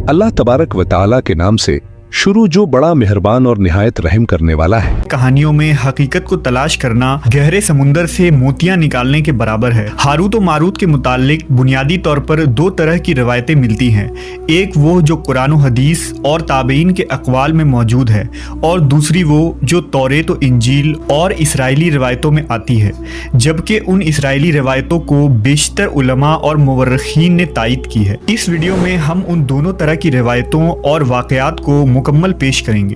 अल्लाह तबारक व ताला के नाम से शुरू जो बड़ा मेहरबान और निहायत रहम करने वाला है। कहानियों में हकीकत को तलाश करना गहरे समुंदर से मोतियां निकालने के बराबर है। हारूत और मारूत के मुतालिक बुनियादी तौर पर दो तरह की रवायतें मिलती हैं। एक वो जो कुरान और हदीस और ताबईन के अक़वाल में मौजूद है, और दूसरी वो जो तौरेत और इंजील और इसराइली रवायतों में आती है। जबकि उन इसराइली रवायतों को बेशतर उलमा और मुवर्रिखीन ने तायद की है। इस वीडियो में हम उन दोनों तरह की रवायतों और वाक़यात को मुकम्मल पेश करेंगे।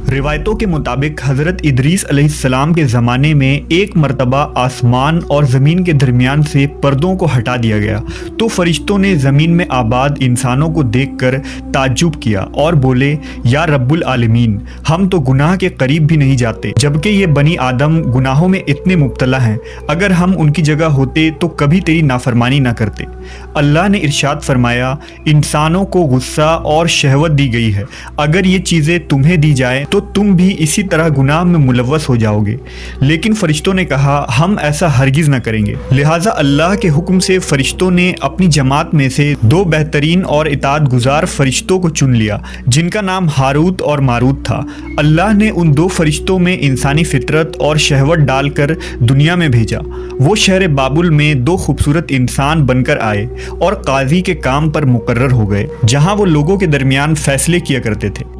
रिवायतों के मुताबिक हज़रत इदरीस अलैहिस्सलाम के ज़माने में एक मरतबा आसमान और ज़मीन के दरमियान से पर्दों को हटा दिया गया, तो फरिश्तों ने ज़मीन में आबाद इंसानों को देखकर ताज्जुब किया और बोले, या रब्बुल आलमीन, हम तो गुनाह के करीब भी नहीं जाते, जबकि ये बनी आदम गुनाहों में इतने मुब्तला हैं। अगर हम उनकी जगह होते तो कभी तेरी नाफरमानी ना करते। अल्लाह ने इरशाद फरमाया, इंसानों को गुस्सा और शहवत दी गई है, अगर ये चीज़ें तुम्हें दी जाए तो तुम भी इसी तरह गुनाह में मुलव्वस हो जाओगे। लेकिन फरिश्तों ने कहा, हम ऐसा हरगिज़ न करेंगे। लिहाजा अल्लाह के हुक्म से फरिश्तों ने अपनी जमात में से दो बेहतरीन और इताअत गुजार फरिश्तों को चुन लिया, जिनका नाम हारूत और मारूत था। अल्लाह ने उन दो फरिश्तों में इंसानी फितरत और शहवत डालकर दुनिया में भेजा। वो शहर बाबुल में दो खूबसूरत इंसान बनकर आए और काजी के काम पर मुकर्रर हो गए, जहाँ वो लोगों के दरमियान फैसले किया करते थे।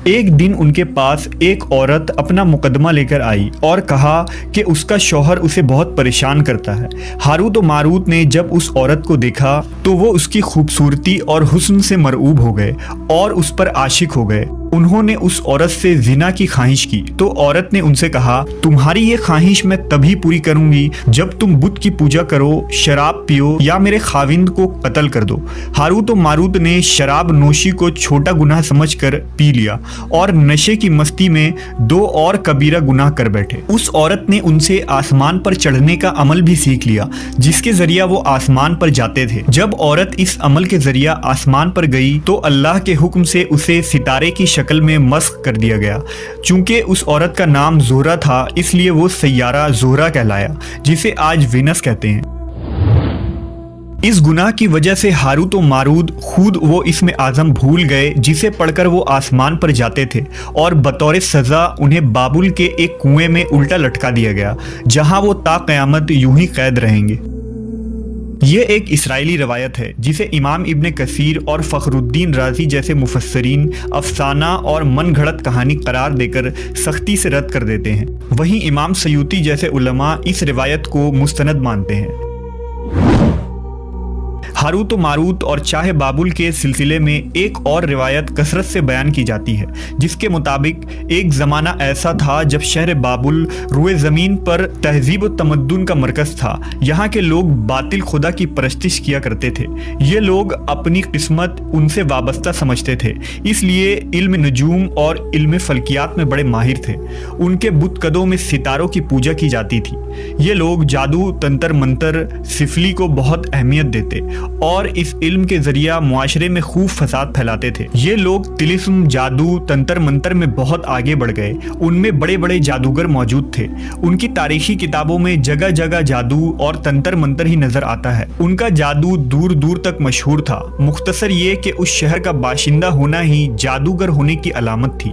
एक दिन उनके पास एक औरत अपना मुकदमा लेकर आई और कहा कि उसका शौहर उसे बहुत परेशान करता है। हारूत और मारूत ने जब उस औरत को देखा तो वो उसकी खूबसूरती और हुस्न से मरऊब हो गए और उस पर आशिक हो गए। उन्होंने उस औरत से जिना की ख्वाहिश की, तो औरत ने उनसे कहा, तुम्हारी ये ख्वाहिश मैं तभी पूरी करूंगी जब तुम बुत की पूजा करो, शराब पियो या मेरे खाविंद को कत्ल कर दो। हारूत और मारूत ने शराब नोशी को छोटा गुनाह समझकर पी लिया और नशे की मस्ती में दो और कबीरा गुनाह कर बैठे। उस औरत ने उनसे आसमान पर चढ़ने का अमल भी सीख लिया, जिसके जरिया वो आसमान पर जाते थे। जब औरत इस अमल के जरिया आसमान पर गई तो अल्लाह के हुक्म से उसे सितारे की शक्ल में मस्ख कर दिया गया। चूंकि उस औरत का नाम ज़ोहरा था, इसलिए वो सैयारा ज़ोहरा कहलाया, जिसे आज वीनस कहते हैं। इस गुनाह की वजह से हारूत और मारूत खुद वो इसमें आज़म भूल गए, जिसे पढ़कर वो आसमान पर जाते थे, और बतौर सज़ा उन्हें बाबुल के एक कुएं में उल्टा लटका दिया गया, जहां वो ता क़यामत यूं ही कैद रहेंगे। ये एक इसराइली रवायत है, जिसे इमाम इब्न कसीर और फ़खरुद्दीन राज़ी जैसे मुफस्सरीन अफसाना और मन घड़त कहानी करार देकर सख्ती से रद्द कर देते हैं। वहीं इमाम सयूती जैसे उलमा इस रिवायत को मुस्तनद मानते हैं। हारूत और मारूत और चाहे बाबुल के सिलसिले में एक और रिवायत कसरत से बयान की जाती है, जिसके मुताबिक एक ज़माना ऐसा था जब शहर बाबुल रुए ज़मीन पर तहजीब और तमद्दुन का मरकज़ था। यहाँ के लोग बातिल खुदा की परस्तिश किया करते थे। ये लोग अपनी किस्मत उनसे वाबस्ता समझते थे, इसलिए इल्म नजूम और इल्म फल्कियात में बड़े माहिर थे। उनके बुतकदों में सितारों की पूजा की जाती थी। ये लोग जादू, तंत्र मंत्र, सिफली को बहुत अहमियत देते और इस इल्म के जरिया मुआशरे में खूब फसाद फैलाते थे। ये लोग तिलिस्म, जादू, तंत्र मंत्र में बहुत आगे बढ़ गए। उनमें बड़े बड़े जादूगर मौजूद थे। उनकी तारीखी किताबों में जगह जगह जादू और तंत्र मंत्र ही नजर आता है। उनका जादू दूर दूर तक मशहूर था। मुख्तसर ये कि उस शहर का बाशिंदा होना ही जादूगर होने की अलामत थी।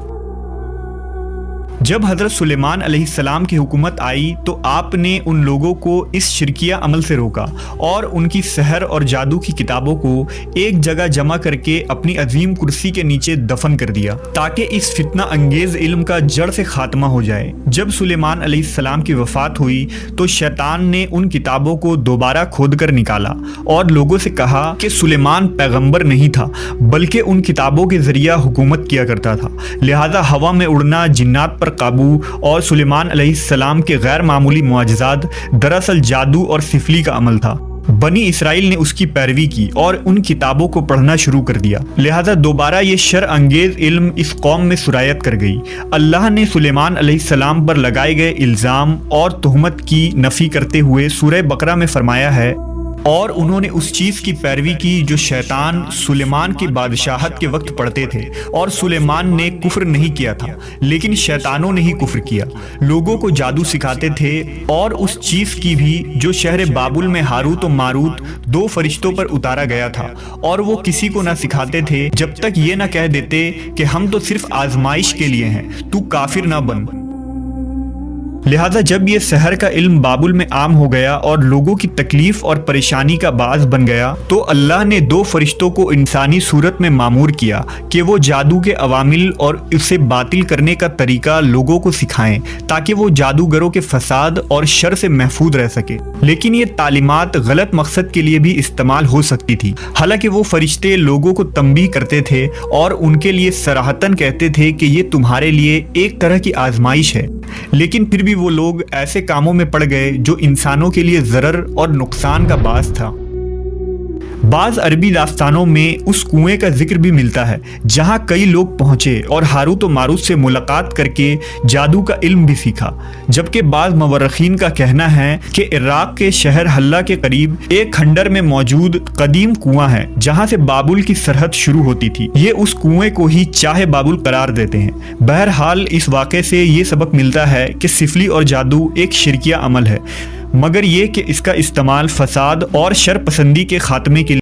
जब हज़रत सुलेमान अलैहिस्सलाम की हुकूमत आई तो आपने उन लोगों को इस शिरकिया अमल से रोका और उनकी सहर और जादू की किताबों को एक जगह जमा करके अपनी अजीम कुर्सी के नीचे दफन कर दिया, ताकि इस फितना अंगेज इल्म का जड़ से खात्मा हो जाए। जब सुलेमान अलैहिस्सलाम की वफ़ात हुई तो शैतान ने उन किताबों को दोबारा खोद कर निकाला और लोगों से कहा कि सुलेमान पैगंबर नहीं था, बल्कि उन किताबों के जरिया हुकूमत किया करता था। लिहाजा हवा में उड़ना, जिन्नात पर काबू और सुलेमान अलैहिस्सलाम के गैर मामूली मुआजिज़ात दरअसल जादू और सिफली का अमल था। बनी इसराइल ने उसकी पैरवी की और उन किताबों को पढ़ना शुरू कर दिया। लिहाजा दोबारा ये शर अंगेज इल्म इस कौम में सुरायत कर गई। अल्लाह ने सुलेमान अलैहिस्सलाम पर लगाए गए इल्ज़ाम और तुहमत की नफ़ी करते हुए सूरह बकरा में फरमाया है, اور انہوں نے اس چیز کی پیروی کی جو شیطان سلیمان کی بادشاہت کے وقت پڑھتے تھے، اور سلیمان نے کفر نہیں کیا تھا لیکن شیطانوں نے ہی کفر کیا۔ لوگوں کو جادو سکھاتے تھے، اور اس چیز کی بھی جو شہر بابل میں ہاروت و ماروت دو فرشتوں پر اتارا گیا تھا، اور وہ کسی کو نہ سکھاتے تھے جب تک یہ نہ کہہ دیتے کہ ہم تو صرف آزمائش کے لیے ہیں، تو کافر نہ بن۔ لہذا جب یہ سحر کا علم بابل میں عام ہو گیا اور لوگوں کی تکلیف اور پریشانی کا باعث بن گیا، تو اللہ نے دو فرشتوں کو انسانی صورت میں مامور کیا کہ وہ جادو کے عوامل اور اسے باطل کرنے کا طریقہ لوگوں کو سکھائیں تاکہ وہ جادوگروں کے فساد اور شر سے محفوظ رہ سکے۔ لیکن یہ تعلیمات غلط مقصد کے لیے بھی استعمال ہو سکتی تھی۔ حالانکہ وہ فرشتے لوگوں کو تنبیہ کرتے تھے اور ان کے لیے صراحتاً کہتے تھے کہ یہ تمہارے لیے ایک طرح کی آزمائش ہے، لیکن پھر بھی وہ لوگ ایسے کاموں میں پڑ گئے جو انسانوں کے لیے ضرر اور نقصان کا باعث تھا۔ بعض عربی داستانوں میں اس کنویں کا ذکر بھی ملتا ہے جہاں کئی لوگ پہنچے اور ہاروت و ماروت سے ملاقات کر کے جادو کا علم بھی سیکھا، جبکہ بعض مورخین کا کہنا ہے کہ عراق کے شہر حلہ کے قریب ایک کھنڈر میں موجود قدیم کنواں ہے جہاں سے بابل کی سرحد شروع ہوتی تھی۔ یہ اس کنویں کو ہی چاہے بابل قرار دیتے ہیں۔ بہرحال اس واقعے سے یہ سبق ملتا ہے کہ سفلی اور جادو ایک شرکیہ عمل ہے، مگر یہ کہ اس کا استعمال فساد اور شر پسندی کے خاتمے کے